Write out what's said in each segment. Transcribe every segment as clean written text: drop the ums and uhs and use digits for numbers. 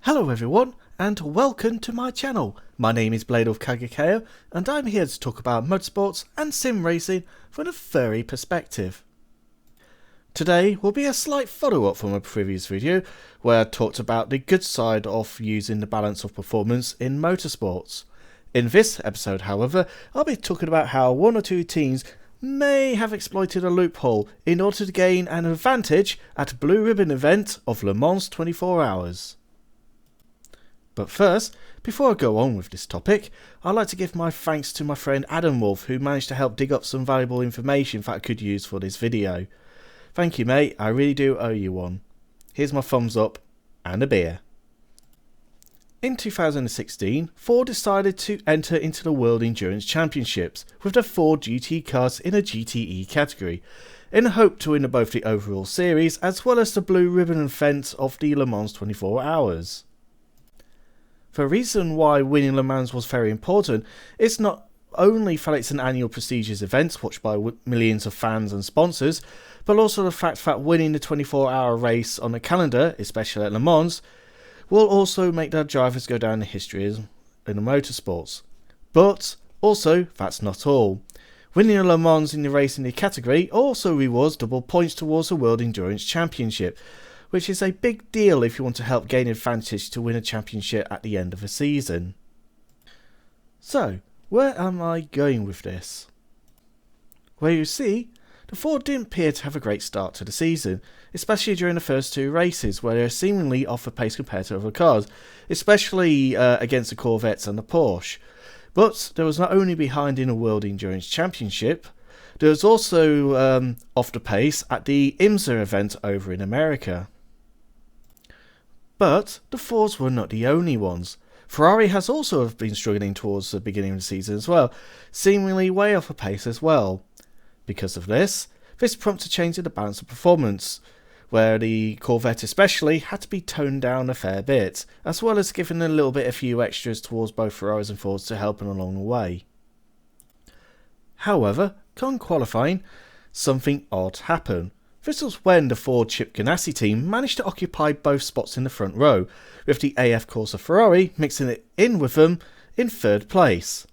Hello everyone, and welcome to my channel. My name is Blade of Kagekeo, and I'm here to talk about motorsports and sim racing from a furry perspective. Today will be a slight follow-up from a previous video where I talked about the good side of using the balance of performance in motorsports. In this episode, however, I'll be talking about how one or two teams may have exploited a loophole in order to gain an advantage at a Blue Ribbon event of Le Mans 24 hours. But first, before I go on with this topic, I'd like to give my thanks to my friend Adam Wolf, who managed to help dig up some valuable information that I could use for this video. Thank you mate, I really do owe you one. Here's my thumbs up and a beer. In 2016, Ford decided to enter into the World Endurance Championships with the Ford GTE cars in a GTE category, in the hope to win both the overall series as well as the Blue Ribbon event of the Le Mans 24 hours. The reason why winning Le Mans was very important is not only that it's an annual prestigious event watched by millions of fans and sponsors, but also the fact that winning the 24-hour race on the calendar, especially at Le Mans, will also make their drivers go down in history in the motorsports. But also, that's not all. Winning Le Mans in the racing category also rewards double points towards the World Endurance Championship, which is a big deal if you want to help gain advantage to win a championship at the end of a season. So, where am I going with this? Well, you see, the Ford didn't appear to have a great start to the season, especially during the first two races where they were seemingly off the pace compared to other cars, especially against the Corvettes and the Porsche. But they was not only behind in the World Endurance Championship, there was also off the pace at the IMSA event over in America. But the Fords were not the only ones. Ferrari has also been struggling towards the beginning of the season as well, seemingly way off a pace as well. Because of this prompted a change in the balance of performance, where the Corvette especially had to be toned down a fair bit, as well as giving a little bit a few extras towards both Ferraris and Fords to help them along the way. However, come qualifying, something odd happened. This was when the Ford Chip Ganassi team managed to occupy both spots in the front row, with the AF Corsa Ferrari mixing it in with them in third place.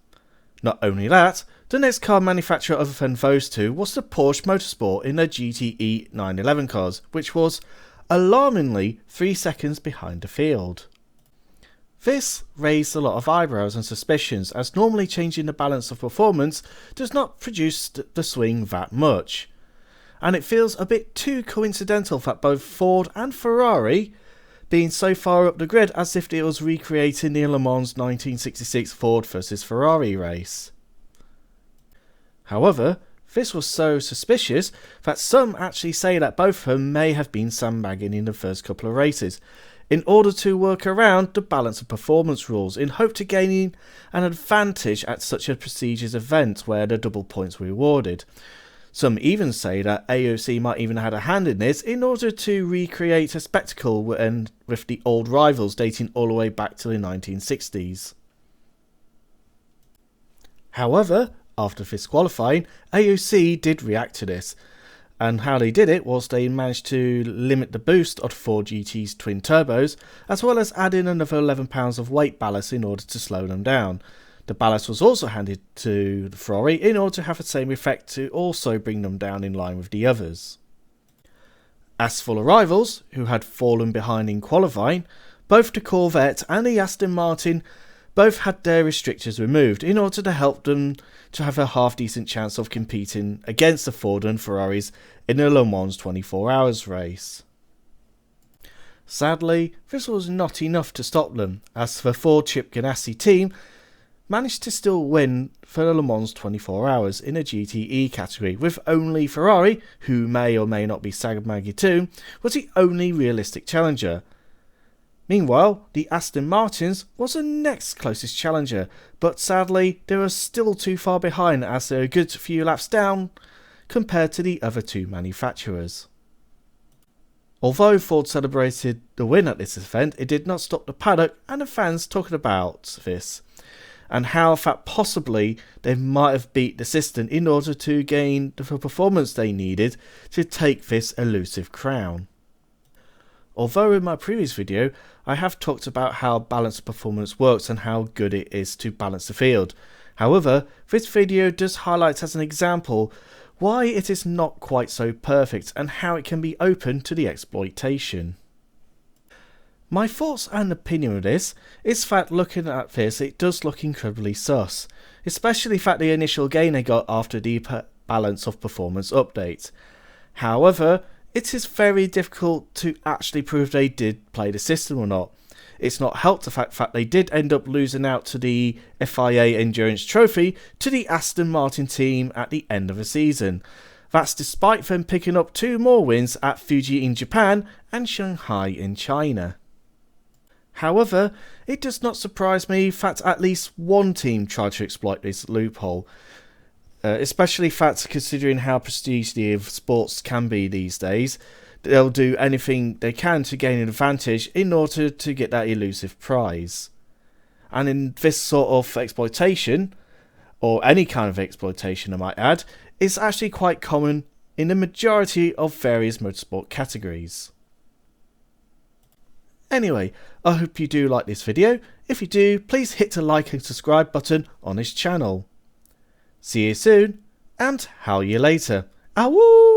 Not only that, the next car manufacturer other than those two was the Porsche Motorsport in their GTE 911 cars, which was, alarmingly, 3 seconds behind the field. This raised a lot of eyebrows and suspicions, as normally changing the balance of performance does not produce the swing that much. And it feels a bit too coincidental that both Ford and Ferrari being so far up the grid as if it was recreating the Le Mans 1966 Ford vs Ferrari race. However, this was so suspicious that some actually say that both of them may have been sandbagging in the first couple of races, in order to work around the balance of performance rules in hope to gaining an advantage at such a prestigious event where the double points were rewarded. Some even say that AOC might even have had a hand in this in order to recreate a spectacle with the old rivals dating all the way back to the 1960s. However, after this qualifying, AOC did react to this, and how they did it was they managed to limit the boost of Ford GT's twin turbos, as well as add in another 11 pounds of weight ballast in order to slow them down. The ballast was also handed to the Ferrari in order to have the same effect to also bring them down in line with the others. As for the rivals, who had fallen behind in qualifying, both the Corvette and the Aston Martin both had their restrictors removed in order to help them to have a half-decent chance of competing against the Ford and Ferraris in the Le Mans 24 hours race. Sadly, this was not enough to stop them, as the Ford Chip Ganassi team managed to still win for the Le Mans 24 hours in a GTE category, with only Ferrari, who may or may not be Sagmagi too, was the only realistic challenger. Meanwhile, the Aston Martins was the next closest challenger, but sadly they were still too far behind as they were a good few laps down compared to the other two manufacturers. Although Ford celebrated the win at this event, it did not stop the paddock and the fans talking about this, and how that possibly they might have beat the system in order to gain the performance they needed to take this elusive crown. although in my previous video I have talked about how Balllance of Performance works and how good it is to balance the field. However, this video does highlight as an example why it is not quite so perfect and how it can be open to the exploitation. My thoughts and opinion of this is that looking at this, it does look incredibly sus, especially that the initial gain they got after the Balllance of Performance update. However, it is very difficult to actually prove they did play the system or not. It's not helped the fact that they did end up losing out to the FIA Endurance Trophy to the Aston Martin team at the end of the season. That's despite them picking up 2 more wins at Fuji in Japan and Shanghai in China. However, it does not surprise me that at least one team tried to exploit this loophole, especially that considering how prestigious sports can be these days. They'll do anything they can to gain an advantage in order to get that elusive prize. And in this sort of exploitation, or any kind of exploitation I might add, is actually quite common in the majority of various motorsport categories. Anyway, I hope you do like this video. If you do, please hit the like and subscribe button on this channel. See you soon, and how you later. Awoo!